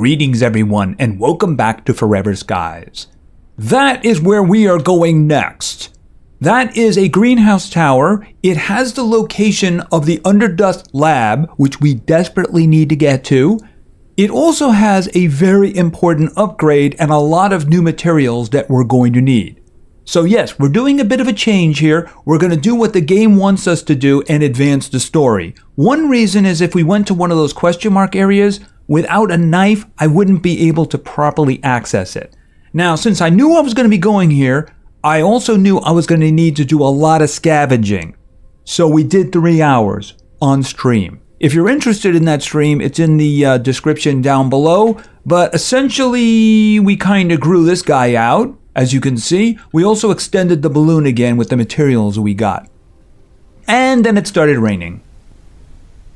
Greetings everyone, and welcome back to Forever Skies. That is where we are going next. That is a greenhouse tower. It has the location of the Underdust lab, which we desperately need to get to. It also has a very important upgrade and a lot of new materials that we're going to need. So yes, we're doing a bit of a change here. We're going to do what the game wants us to do and advance the story. One reason is if we went to one of those question mark areas, without a knife, I wouldn't be able to properly access it. Now, since I knew I was going to be going here, I also knew I was going to need to do a lot of scavenging. So we did 3 hours on stream. If you're interested in that stream, it's in the description down below. But essentially, we kind of grew this guy out, as you can see. We also extended the balloon again with the materials we got. And then it started raining.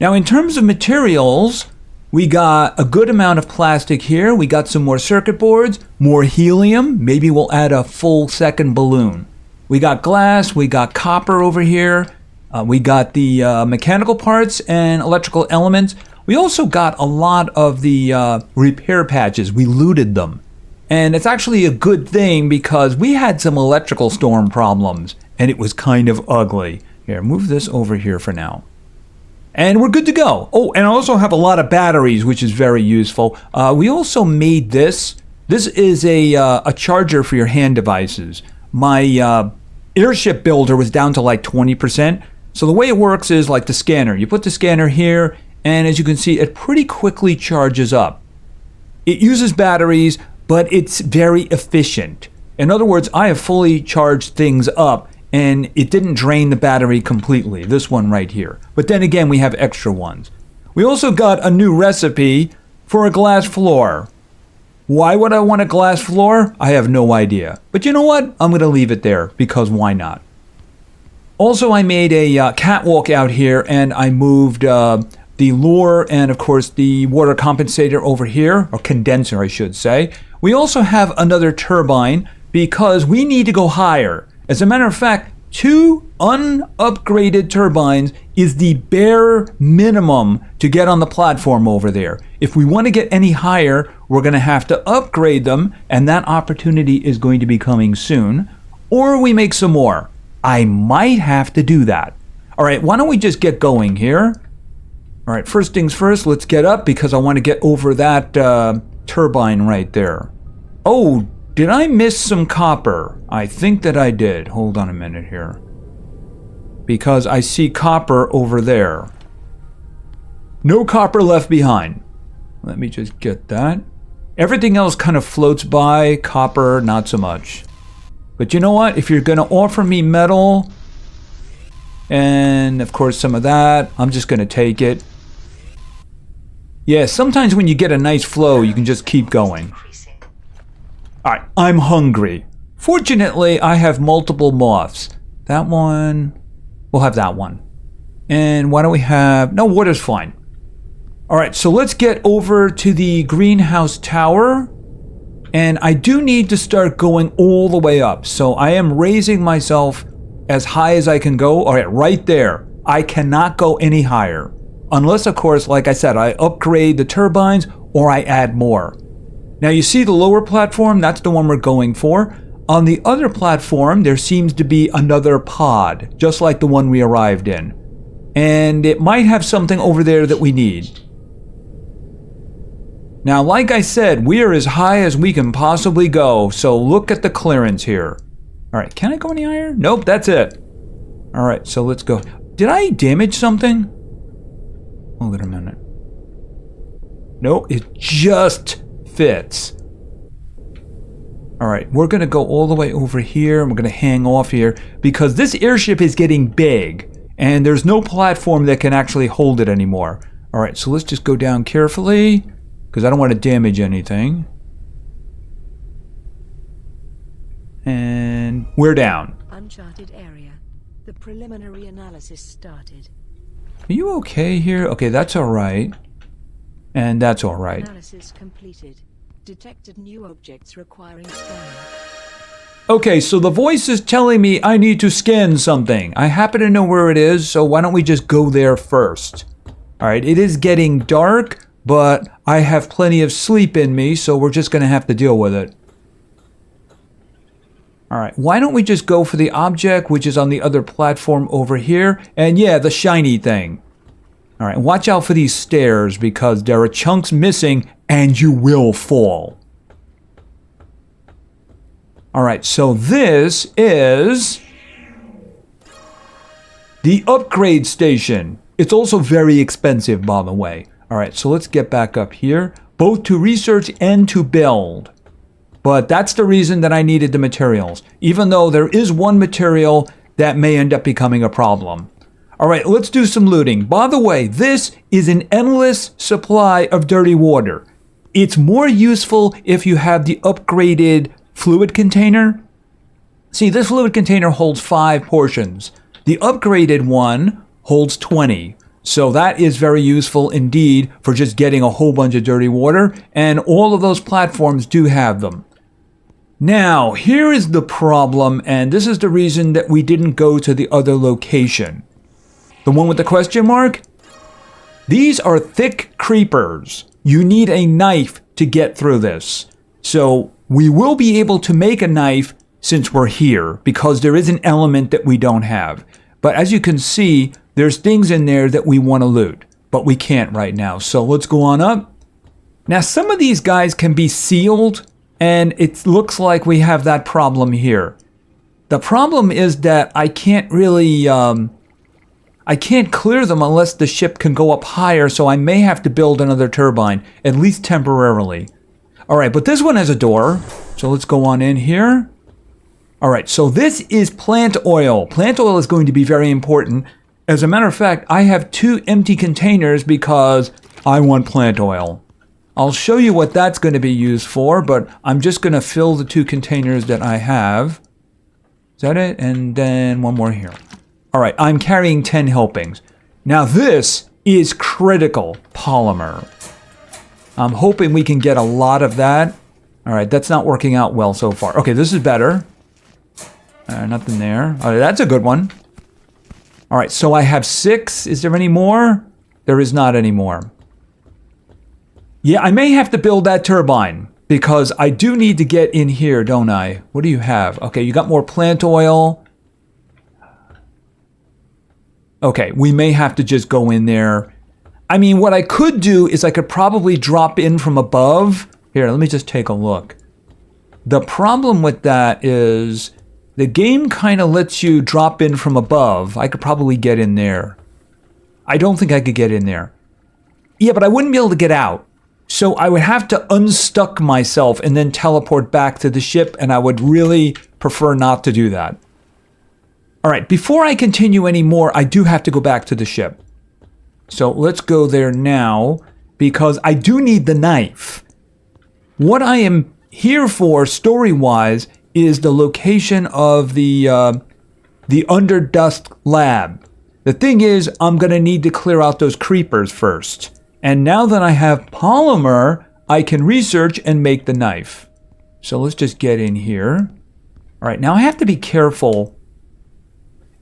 Now, in terms of materials, we got a good amount of plastic here. We got some more circuit boards, more helium. Maybe we'll add a full second balloon. We got glass, we got copper over here. We got the mechanical parts and electrical elements. We also got a lot of the repair patches. We looted them. And it's actually a good thing because we had some electrical storm problems and it was kind of ugly. Here, move this over here for now. And we're good to go. Oh, and I also have a lot of batteries, which is very useful. We also made this. This is a charger for your hand devices. My airship builder was down to like 20%. So the way it works is like the scanner. You put the scanner here, and as you can see, it pretty quickly charges up. It uses batteries, but it's very efficient. In other words, I have fully charged things up, and it didn't drain the battery completely, this one right here. But then again, we have extra ones. We also got a new recipe for a glass floor. Why would I want a glass floor? I have no idea. But you know what? I'm going to leave it there, because why not? Also, I made a catwalk out here, and I moved the lure and, of course, the water compensator over here, or condenser, I should say. We also have another turbine, because we need to go higher. As a matter of fact, 2 unupgraded turbines is the bare minimum to get on the platform over there. If we want to get any higher, we're going to have to upgrade them, and that opportunity is going to be coming soon. Or we make some more. I might have to do that. All right, why don't we just get going here? All right, first things first, let's get up because I want to get over that turbine right there. Oh, did I miss some copper? I think that I did. Hold on a minute here. Because I see copper over there. No copper left behind. Let me just get that. Everything else kind of floats by. Copper, not so much. But you know what? If you're going to offer me metal, and of course some of that, I'm just going to take it. Yeah, sometimes when you get a nice flow, you can just keep going. Alright, I'm hungry. Fortunately, I have multiple moths. That one, we'll have that one. And why don't we have, no, water's fine. Alright, so let's get over to the greenhouse tower. And I do need to start going all the way up. So I am raising myself as high as I can go. Alright, right there. I cannot go any higher. Unless, of course, like I said, I upgrade the turbines or I add more. Now you see the lower platform, that's the one we're going for. On the other platform, there seems to be another pod, just like the one we arrived in. And it might have something over there that we need. Now, like I said, we are as high as we can possibly go, so look at the clearance here. Alright, can I go any higher? Nope, that's it. Alright, so let's go. Did I damage something? Hold it a minute. No, it just fits. Alright, we're going to go all the way over here, and we're going to hang off here, because this airship is getting big, and there's no platform that can actually hold it anymore. Alright, so let's just go down carefully, because I don't want to damage anything. And we're down. Uncharted area. The preliminary analysis started. Are you okay here? Okay, that's alright. And that's alright. Analysis completed. Detected new objects requiring scanning. Okay, so the voice is telling me I need to scan something. I happen to know where it is, so why don't we just go there first? Alright, it is getting dark, but I have plenty of sleep in me, so we're just going to have to deal with it. All right, why don't we just go for the object, which is on the other platform over here? And yeah, the shiny thing. All right, watch out for these stairs because there are chunks missing and you will fall. All right, so this is the upgrade station. It's also very expensive, by the way. All right, so let's get back up here, both to research and to build. But that's the reason that I needed the materials, even though there is one material that may end up becoming a problem. All right, let's do some looting. By the way, this is an endless supply of dirty water. It's more useful if you have the upgraded fluid container. See, this fluid container holds 5 portions. The upgraded one holds 20. So that is very useful indeed for just getting a whole bunch of dirty water, and all of those platforms do have them. Now, here is the problem, and this is the reason that we didn't go to the other location. The one with the question mark? These are thick creepers. You need a knife to get through this. So we will be able to make a knife since we're here, because there is an element that we don't have. But as you can see, there's things in there that we want to loot, but we can't right now. So let's go on up. Now, some of these guys can be sealed, and it looks like we have that problem here. The problem is that I can't really, I can't clear them unless the ship can go up higher, so I may have to build another turbine, at least temporarily. All right, but this one has a door, so let's go on in here. All right, so this is plant oil. Plant oil is going to be very important. As a matter of fact, I have 2 empty containers because I want plant oil. I'll show you what that's going to be used for, but I'm just going to fill the 2 containers that I have. Is that it? And then one more here. All right, I'm carrying 10 helpings. Now this is critical polymer. I'm hoping we can get a lot of that. All right, that's not working out well so far. Okay, this is better. Nothing there. All right, that's a good one. All right, so I have 6. Is there any more? There is not any more. Yeah, I may have to build that turbine because I do need to get in here, don't I? What do you have? Okay, you got more plant oil. Okay, we may have to just go in there. I mean, what I could do is I could probably drop in from above. Here, let me just take a look. The problem with that is the game kind of lets you drop in from above. I could probably get in there. I don't think I could get in there. Yeah, but I wouldn't be able to get out. So I would have to unstuck myself and then teleport back to the ship, and I would really prefer not to do that. All right, before I continue anymore, I do have to go back to the ship. So let's go there now, because I do need the knife. What I am here for, story-wise, is the location of the Underdust lab. The thing is, I'm going to need to clear out those creepers first. And now that I have polymer, I can research and make the knife. So let's just get in here. All right, now I have to be careful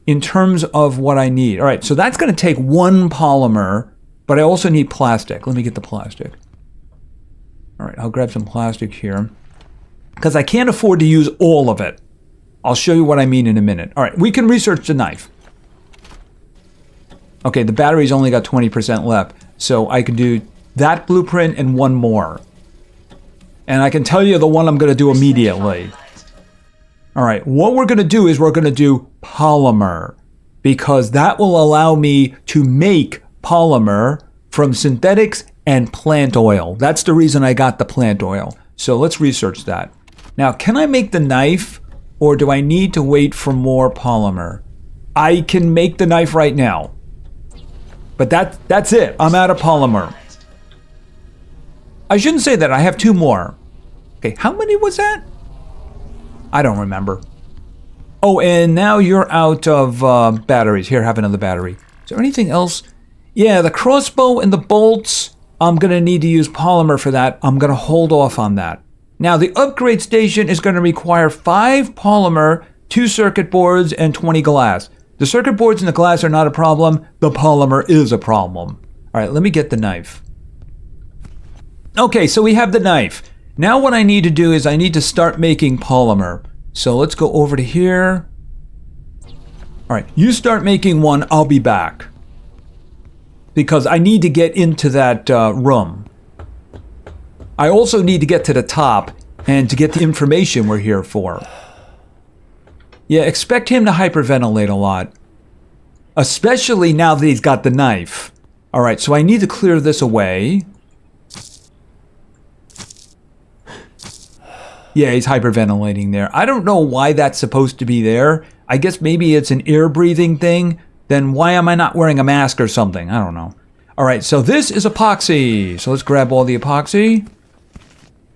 in terms of what I need. All right, so that's going to take 1 polymer, but I also need plastic. Let me get the plastic. All right, I'll grab some plastic here because I can't afford to use all of it. I'll show you what I mean in a minute. All right, we can research the knife. Okay, the battery's only got 20% left, so I can do that blueprint and 1 more. And I can tell you the one I'm going to do immediately. All right, what we're going to do is we're going to do polymer, because that will allow me to make polymer from synthetics and plant oil. That's the reason I got the plant oil. So let's research that. Now, can I make the knife, or do I need to wait for more polymer? I can make the knife right now. But that's it. I'm out of polymer. I shouldn't say that. I have 2 more. Okay, how many was that? I don't remember. Oh, and now you're out of batteries. Here, have another battery. Is there anything else? Yeah, the crossbow and the bolts. I'm going to need to use polymer for that. I'm going to hold off on that. Now, the upgrade station is going to require 5 polymer, 2 circuit boards, and 20 glass. The circuit boards and the glass are not a problem. The polymer is a problem. All right, let me get the knife. Okay, so we have the knife. Now what I need to do is I need to start making polymer. So let's go over to here. All right, you start making one, I'll be back. Because I need to get into that room. I also need to get to the top and to get the information we're here for. Yeah, expect him to hyperventilate a lot. Especially now that he's got the knife. All right, so I need to clear this away. Yeah, he's hyperventilating there. I don't know why that's supposed to be there. I guess maybe it's an air breathing thing. Then why am I not wearing a mask or something? I don't know. All right, so this is epoxy. So let's grab all the epoxy.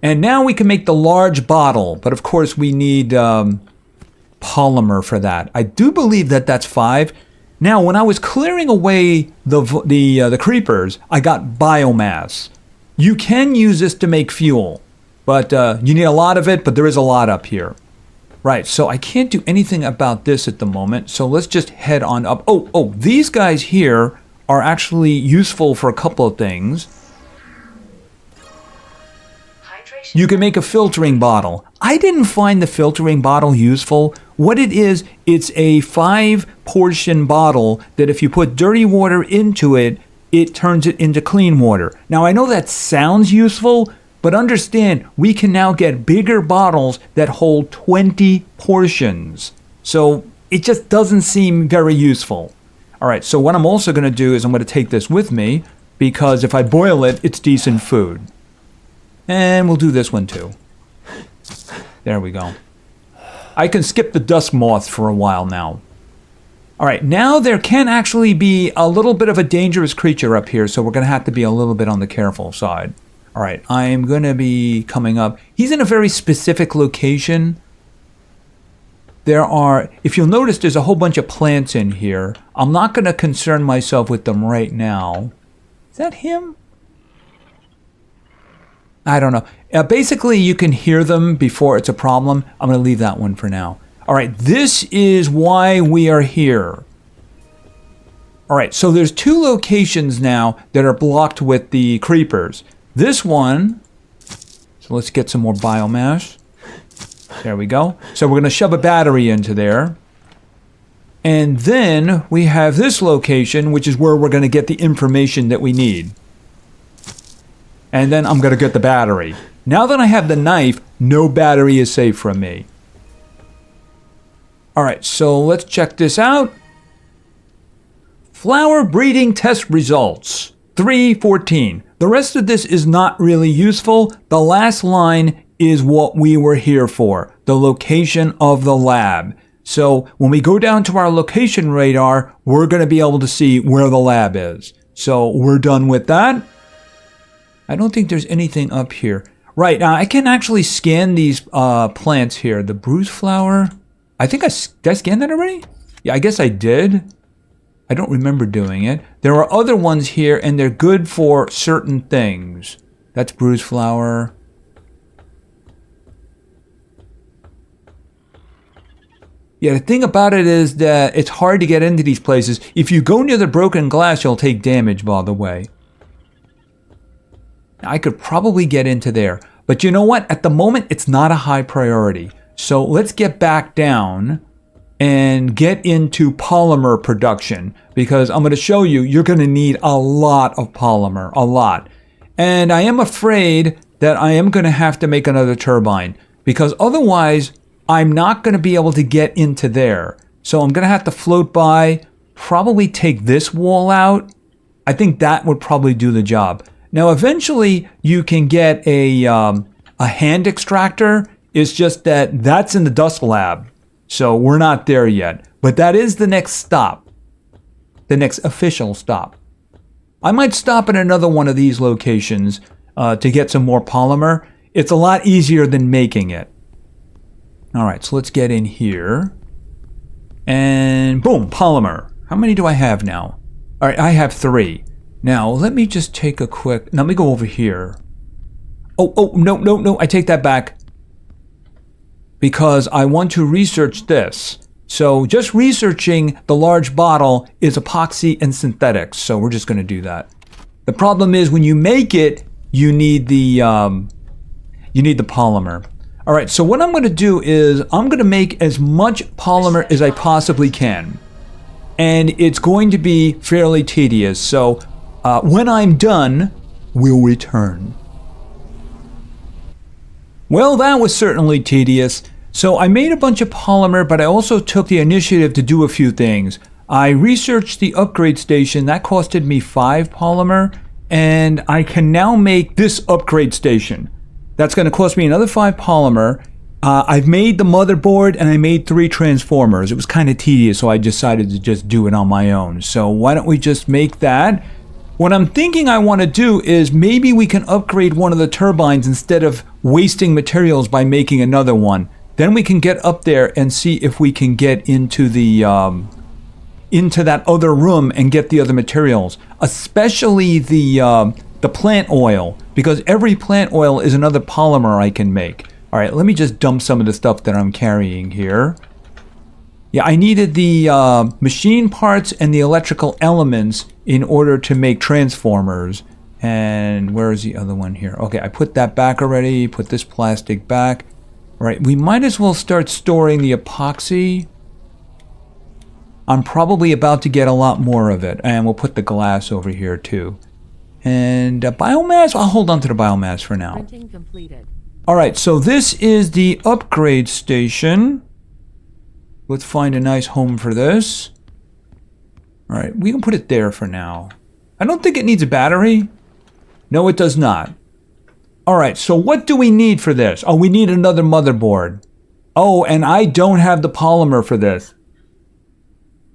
And now we can make the large bottle. But of course we need polymer for that. I do believe that that's 5. Now, when I was clearing away the creepers, I got biomass. You can use this to make fuel. But you need a lot of it, but there is a lot up here. Right, so I can't do anything about this at the moment. So let's just head on up. Oh, these guys here are actually useful for a couple of things. You can make a filtering bottle. I didn't find the filtering bottle useful. What it is, it's a 5-portion bottle that if you put dirty water into it, it turns it into clean water. Now, I know that sounds useful, but understand, we can now get bigger bottles that hold 20 portions. So it just doesn't seem very useful. All right, so what I'm also going to do is I'm going to take this with me because if I boil it, it's decent food. And we'll do this one too. There we go. I can skip the dust moth for a while now. All right, now there can actually be a little bit of a dangerous creature up here, so we're going to have to be a little bit on the careful side. All right, I'm going to be coming up. He's in a very specific location. There are, if you'll notice, there's a whole bunch of plants in here. I'm not going to concern myself with them right now. Is that him? I don't know. Basically, you can hear them before it's a problem. I'm going to leave that one for now. All right, this is why we are here. All right, so there's 2 locations now that are blocked with the creepers. This one, so let's get some more biomass. There we go. So we're going to shove a battery into there. And then we have this location, which is where we're going to get the information that we need. And then I'm going to get the battery. Now that I have the knife, no battery is safe from me. All right, so let's check this out. Flower breeding test results, 314. The rest of this is not really useful. The last line is what we were here for, the location of the lab. So when we go down to our location radar, we're going to be able to see where the lab is. So we're done with that. I don't think there's anything up here. Right, now I can actually scan these plants here. The bruise flower. I think did I scan that already? Yeah, I guess I did. I don't remember doing it. There are other ones here, and they're good for certain things. That's bruise flower. Yeah, the thing about it is that it's hard to get into these places. If you go near the broken glass, you'll take damage, by the way. I could probably get into there. But you know what? At the moment, it's not a high priority. So let's get back down and get into polymer production, because I'm going to show you, you're going to need a lot of polymer, a lot. And I am afraid that I am going to have to make another turbine, because otherwise I'm not going to be able to get into there. So I'm going to have to float by, probably take this wall out. I think that would probably do the job. Now, eventually you can get a hand extractor. It's just that that's in the dust lab. So we're not there yet. But that is the next stop. The next official stop. I might stop at another one of these locations to get some more polymer. It's a lot easier than making it. All right, so let's get in here. And boom, polymer. How many do I have now? All right, I have 3. Now, let me just take a quick... Now, let me go over here. Oh, no, I take that back. Because I want to research this. So just researching the large bottle is epoxy and synthetics. So we're just going to do that. The problem is when you make it, you need the polymer. All right, so what I'm going to do is I'm going to make as much polymer as I possibly can. And it's going to be fairly tedious. So when I'm done, we'll return. Well, that was certainly tedious. So I made a bunch of polymer, but I also took the initiative to do a few things. I researched the upgrade station. That costed me 5 polymer. And I can now make this upgrade station. That's going to cost me another 5 polymer. I've made the motherboard and I made 3 transformers. It was kind of tedious, so I decided to just do it on my own. So why don't we just make that? What I'm thinking I want to do is maybe we can upgrade one of the turbines instead of wasting materials by making another one. Then we can get up there and see if we can get into the into that other room and get the other materials, especially the plant oil, because every plant oil is another polymer I can make. All right, let me just dump some of the stuff that I'm carrying here. Yeah, I needed the machine parts and the electrical elements in order to make transformers. And where is the other one here? Okay, I put that back already, put this plastic back. All right, we might as well start storing the epoxy. I'm probably about to get a lot more of it. And we'll put the glass over here too. And biomass, I'll hold on to the biomass for now. Printing completed. All right, so this is the upgrade station. Let's find a nice home for this. All right, we can put it there for now. I don't think it needs a battery. No, it does not. All right, so what do we need for this? Oh, we need another motherboard. Oh, and I don't have the polymer for this.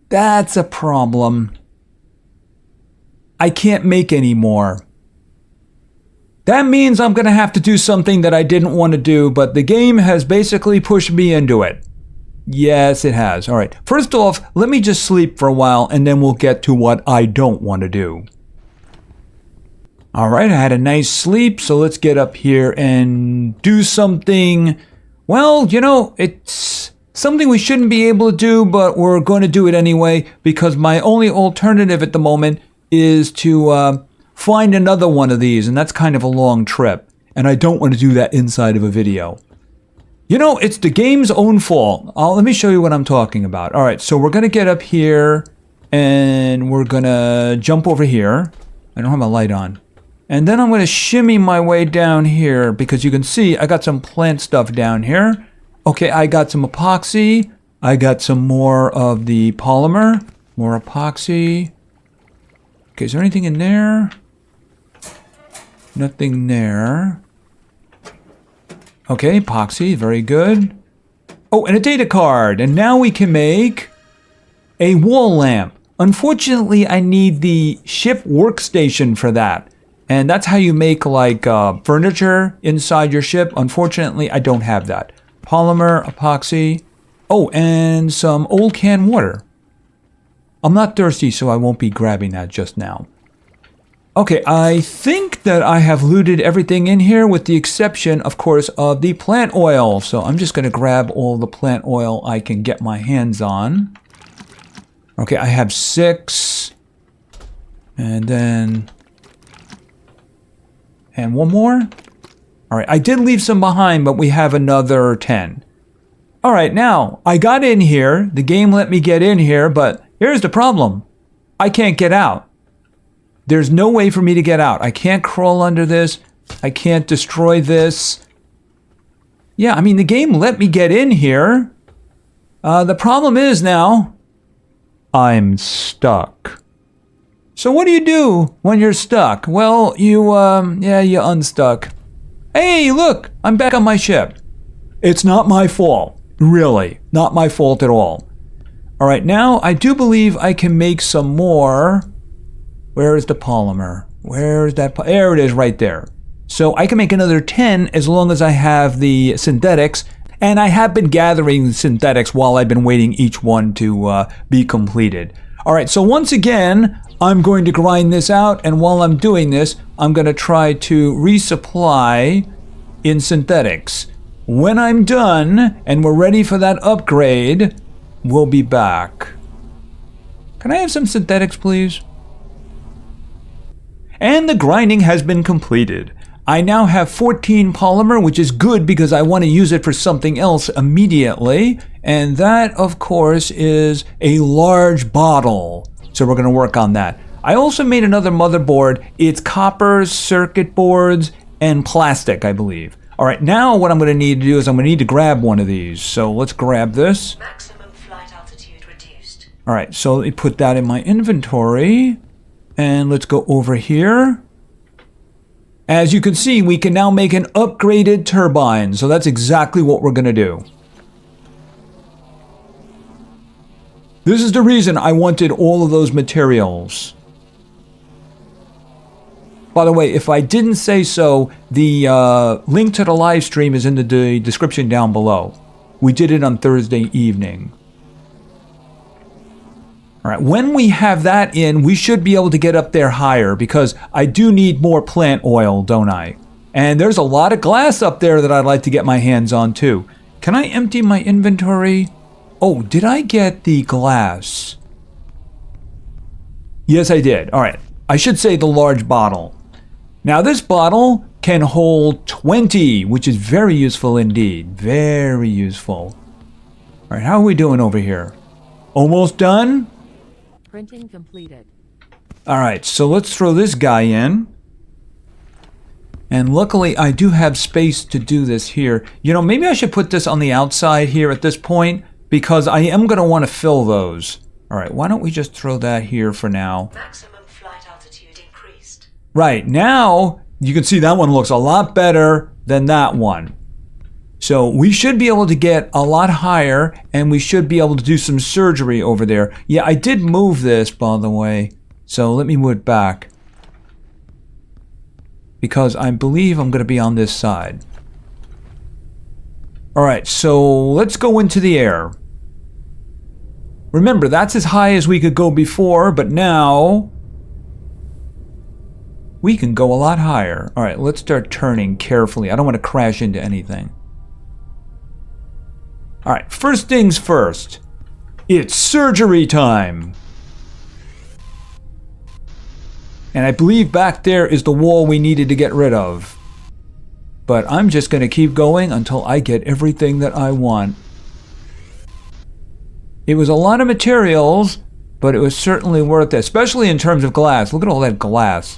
That's a problem. I can't make any more. That means I'm going to have to do something that I didn't want to do, but the game has basically pushed me into it. Yes, it has. All right. First off, let me just sleep for a while, and then we'll get to what I don't want to do. All right, I had a nice sleep, so let's get up here and do something. Well, you know, it's something we shouldn't be able to do, but we're going to do it anyway, because my only alternative at the moment is to find another one of these, and that's kind of a long trip, and I don't want to do that inside of a video. You know, it's the game's own fault. Let me show you what I'm talking about. All right, so we're going to get up here, and we're going to jump over here. I don't have my light on. And then I'm going to shimmy my way down here, because you can see I got some plant stuff down here. Okay, I got some epoxy. I got some more of the polymer. More epoxy. Okay, is there anything in there? Nothing there. Okay, epoxy, very good. Oh, and a data card. And now we can make a wall lamp. Unfortunately, I need the ship workstation for that. And that's how you make like furniture inside your ship. Unfortunately, I don't have that. Polymer, epoxy. Oh, and some old canned water. I'm not thirsty, so I won't be grabbing that just now. Okay, I think that I have looted everything in here with the exception, of course, of the plant oil. So I'm just going to grab all the plant oil I can get my hands on. Okay, I have 6. And then... and one more. All right, I did leave some behind, but we have another 10. All right, now, I got in here. The game let me get in here, but here's the problem. I can't get out. There's no way for me to get out. I can't crawl under this. I can't destroy this. Yeah, I mean, the game let me get in here. The problem is now, I'm stuck. So what do you do when you're stuck? Well, you unstuck. Hey, look, I'm back on my ship. It's not my fault. Really, not my fault at all. All right, now I do believe I can make some more. Where is the polymer? Where is that? There it is right there. So I can make another 10 as long as I have the synthetics. And I have been gathering synthetics while I've been waiting each one to be completed. All right, so once again, I'm going to grind this out. And while I'm doing this, I'm going to try to resupply in synthetics. When I'm done and we're ready for that upgrade, we'll be back. Can I have some synthetics, please? And the grinding has been completed. I now have 14 polymer, which is good because I want to use it for something else immediately. And that, of course, is a large bottle. So we're going to work on that. I also made another motherboard. It's copper, circuit boards, and plastic, I believe. All right, now what I'm going to need to do is I'm going to need to grab one of these. So let's grab this. Maximum flight altitude reduced. All right, so let me put that in my inventory. And let's go over here. As you can see, we can now make an upgraded turbine. So that's exactly what we're going to do. This is the reason I wanted all of those materials. By the way, if I didn't say so, the link to the live stream is in the description down below. We did it on Thursday evening. All right, when we have that in, we should be able to get up there higher because I do need more plant oil, don't I? And there's a lot of glass up there that I'd like to get my hands on too. Can I empty my inventory? Oh, did I get the glass? Yes, I did. All right, I should say the large bottle. Now this bottle can hold 20, which is very useful indeed. Very useful. All right, how are we doing over here? Almost done? Printing completed. All right, so let's throw this guy in. And luckily I do have space to do this here. You know, maybe I should put this on the outside here at this point because I am going to want to fill those. All right, why don't we just throw that here for now? Maximum flight altitude increased. Right, now you can see that one looks a lot better than that one. So we should be able to get a lot higher and we should be able to do some surgery over there. Yeah, I did move this, by the way. So let me move it back. Because I believe I'm going to be on this side. Alright, so let's go into the air. Remember, that's as high as we could go before, but now we can go a lot higher. Alright, let's start turning carefully. I don't want to crash into anything. Alright, first things first. It's surgery time. And I believe back there is the wall we needed to get rid of. But I'm just going to keep going until I get everything that I want. It was a lot of materials, but it was certainly worth it, especially in terms of glass. Look at all that glass.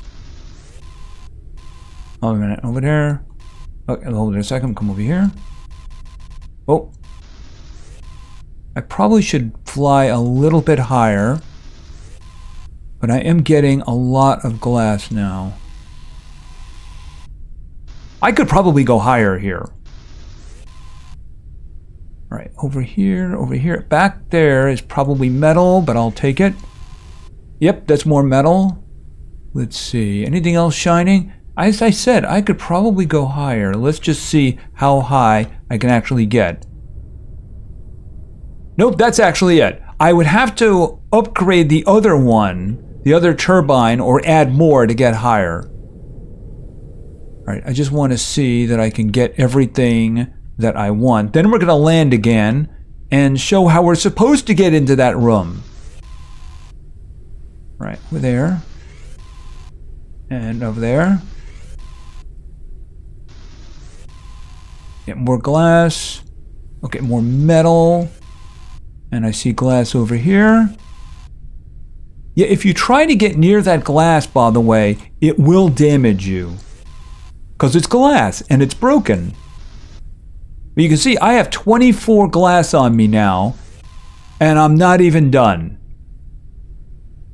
Oh, a minute, over there. Okay, hold on a second, come over here. Oh. I probably should fly a little bit higher, but I am getting a lot of glass now. I could probably go higher here. All right, over here. Back there is probably metal, but I'll take it. Yep, that's more metal. Let's see, anything else shining? As I said, I could probably go higher. Let's just see how high I can actually get. Nope, that's actually it. I would have to upgrade the other one, the other turbine, or add more to get higher. Alright, I just want to see that I can get everything that I want. Then we're going to land again and show how we're supposed to get into that room. Right, we're there. And over there. Get more glass. Okay, more metal. And I see glass over here. Yeah, if you try to get near that glass, by the way, it will damage you. Because it's glass and it's broken. But you can see I have 24 glass on me now. And I'm not even done.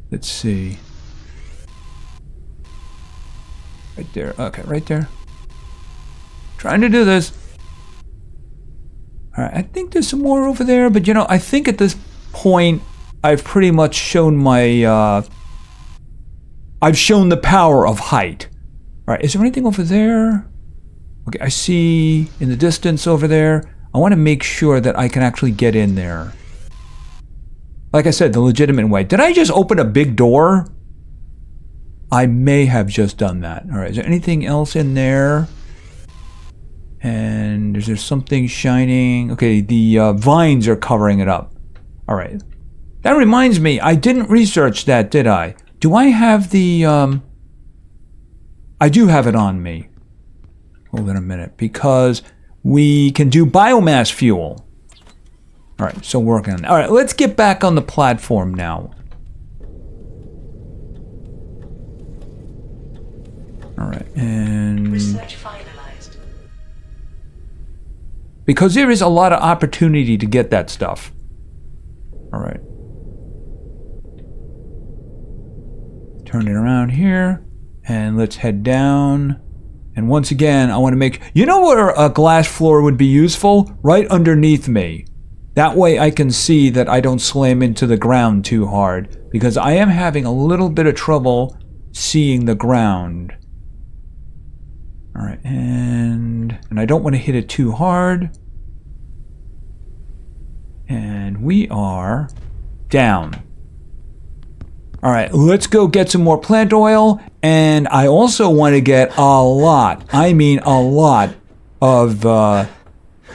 Let's see. Right there. Okay, right there. Trying to do this. Alright, I think there's some more over there, but you know, I think at this point I've pretty much shown my I've shown the power of height. Alright, is there anything over there? Okay, I see in the distance over there. I want to make sure that I can actually get in there. Like I said, the legitimate way. Did I just open a big door? I may have just done that. Alright, is there anything else in there? And is there something shining? Okay, the vines are covering it up. Alright. That reminds me, I didn't research that, did I? Do I have the... I do have it on me. Hold on a minute. Because we can do biomass fuel. All right, so working on that. All right, let's get back on the platform now. All right, and... Research finalized. Because there is a lot of opportunity to get that stuff. All right. Turn it around here. And let's head down. And once again, I want to make... You know where a glass floor would be useful? Right underneath me. That way I can see that I don't slam into the ground too hard. Because I am having a little bit of trouble seeing the ground. Alright, and I don't want to hit it too hard. And we are down. Alright, let's go get some more plant oil. And I also want to get a lot, I mean a lot of...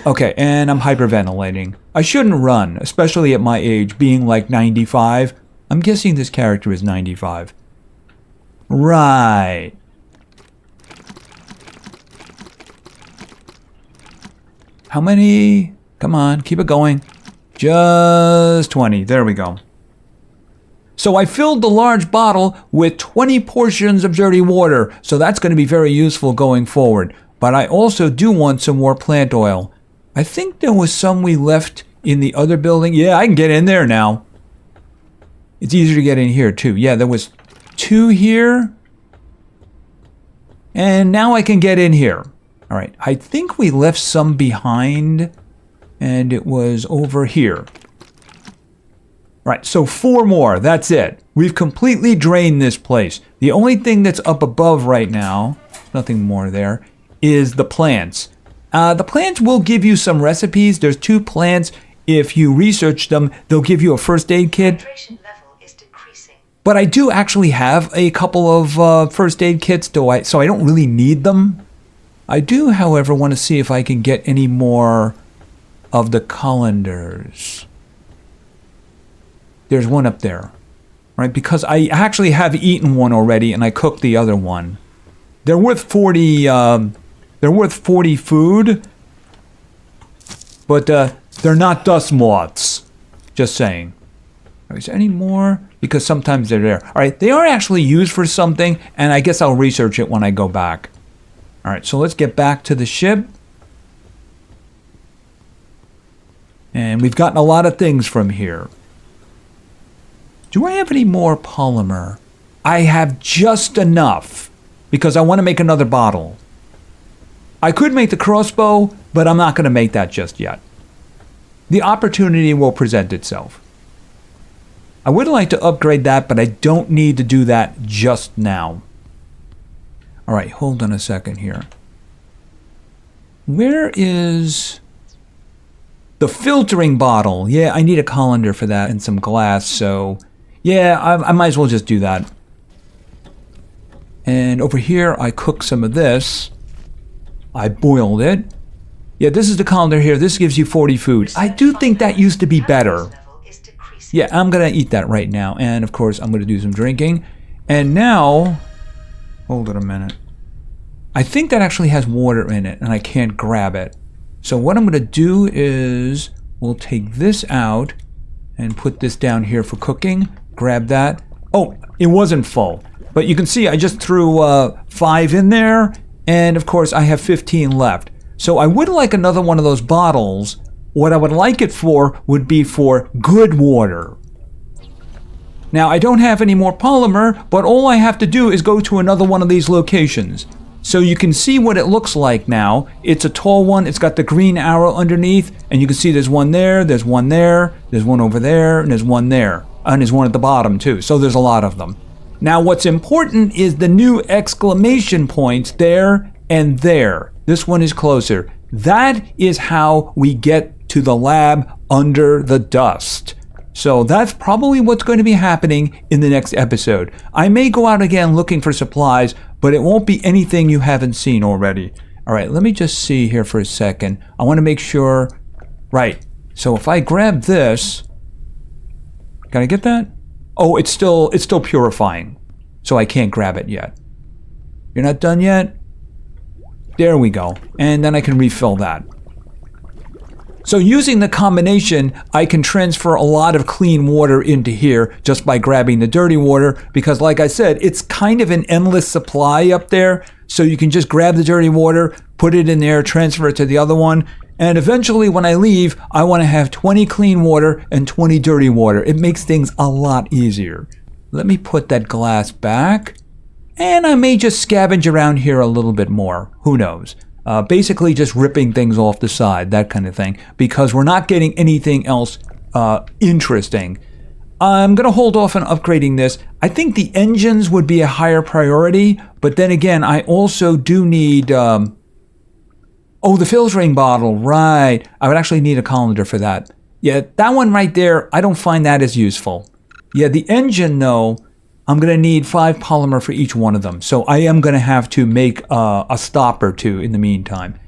Okay, and I'm hyperventilating. I shouldn't run, especially at my age, being like 95. I'm guessing this character is 95. Right. How many? Come on, keep it going. Just 20. There we go. So I filled the large bottle with 20 portions of dirty water. So that's going to be very useful going forward. But I also do want some more plant oil. I think there was some we left in the other building. Yeah, I can get in there now. It's easier to get in here too. Yeah, there was 2 here. And now I can get in here. All right, I think we left some behind, and it was over here. Right, so 4 more, that's it. We've completely drained this place. The only thing that's up above right now, nothing more there, is the plants. The plants will give you some recipes. There's 2 plants. If you research them, they'll give you a first aid kit. Hydration level is decreasing. But I do actually have a couple of first aid kits, so I don't really need them. I do, however, want to see if I can get any more of the colanders. There's one up there, right? Because I actually have eaten one already, and I cooked the other one. They're worth 40. They're worth 40 food, but they're not dust moths. Just saying. Is there any more? Because sometimes they're there. All right, they are actually used for something, and I guess I'll research it when I go back. All right, so let's get back to the ship. And we've gotten a lot of things from here. Do I have any more polymer? I have just enough because I want to make another bottle. I could make the crossbow, but I'm not going to make that just yet. The opportunity will present itself. I would like to upgrade that, but I don't need to do that just now. All right, hold on a second here. Where is the filtering bottle? Yeah, I need a colander for that and some glass, so yeah, I might as well just do that. And over here, I cooked some of this. I boiled it. Yeah, this is the colander here. This gives you 40 food. I do think that used to be better. Yeah, I'm going to eat that right now. And of course, I'm going to do some drinking. And now, hold it a minute. I think that actually has water in it, and I can't grab it. So what I'm going to do is we'll take this out and put this down here for cooking. Grab that. Oh, it wasn't full. But you can see I just threw 5 in there. And of course, I have 15 left. So I would like another one of those bottles. What I would like it for would be for good water. Now, I don't have any more polymer, but all I have to do is go to another one of these locations. So you can see what it looks like now. It's a tall one. It's got the green arrow underneath. And you can see there's one there, there's one there, there's one over there, and there's one there. And there's one at the bottom too. So there's a lot of them. Now what's important is the new exclamation points there and there. This one is closer. That is how we get to the lab under the dust. So that's probably what's going to be happening in the next episode. I may go out again looking for supplies, but it won't be anything you haven't seen already. All right, let me just see here for a second. I want to make sure. Right. So if I grab this, can I get that? Oh, it's still purifying. So I can't grab it yet. You're not done yet? There we go. And then I can refill that. So using the combination, I can transfer a lot of clean water into here just by grabbing the dirty water, because like I said, it's kind of an endless supply up there. So you can just grab the dirty water, put it in there, transfer it to the other one. And eventually when I leave, I want to have 20 clean water and 20 dirty water. It makes things a lot easier. Let me put that glass back. And I may just scavenge around here a little bit more. Who knows? Basically just ripping things off the side, that kind of thing, because we're not getting anything else interesting. I'm going to hold off on upgrading this. I think the engines would be a higher priority, but then again, I also do need... the filtering bottle, right. I would actually need a colander for that. Yeah, that one right there, I don't find that as useful. Yeah, the engine, though, I'm going to need 5 polymer for each one of them. So I am going to have to make a stop or two in the meantime.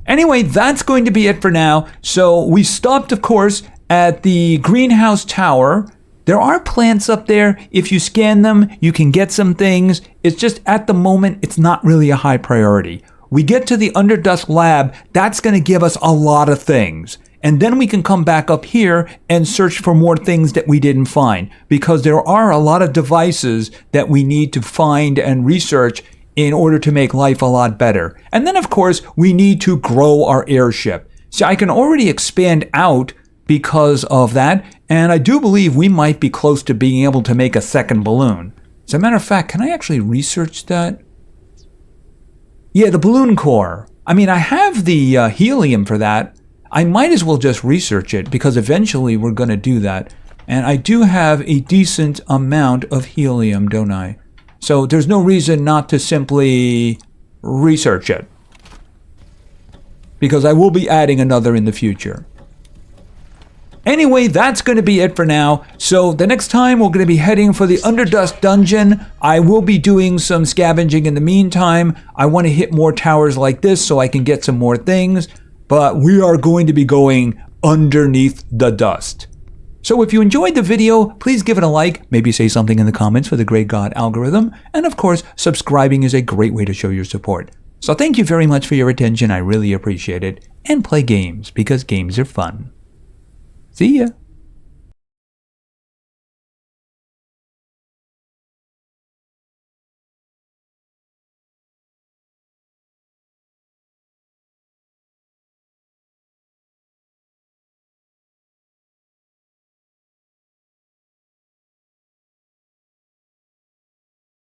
Anyway, that's going to be it for now. So we stopped, of course, at the greenhouse tower. There are plants up there. If you scan them, you can get some things. It's just at the moment, it's not really a high priority. We get to the Underdust lab, that's going to give us a lot of things. And then we can come back up here and search for more things that we didn't find, because there are a lot of devices that we need to find and research in order to make life a lot better. And then, of course, we need to grow our airship. So I can already expand out because of that, and I do believe we might be close to being able to make a second balloon. As a matter of fact, can I actually research that? Yeah, the balloon core. I mean, I have the helium for that. I might as well just research it, because eventually we're going to do that. And I do have a decent amount of helium, don't I? So there's no reason not to simply research it, because I will be adding another in the future. Anyway, that's going to be it for now. So the next time we're going to be heading for the Underdust dungeon. I will be doing some scavenging in the meantime. I want to hit more towers like this so I can get some more things. But we are going to be going underneath the dust. So if you enjoyed the video, please give it a like, maybe say something in the comments for the Great God algorithm, and of course, subscribing is a great way to show your support. So thank you very much for your attention, I really appreciate it, and play games, because games are fun. See ya!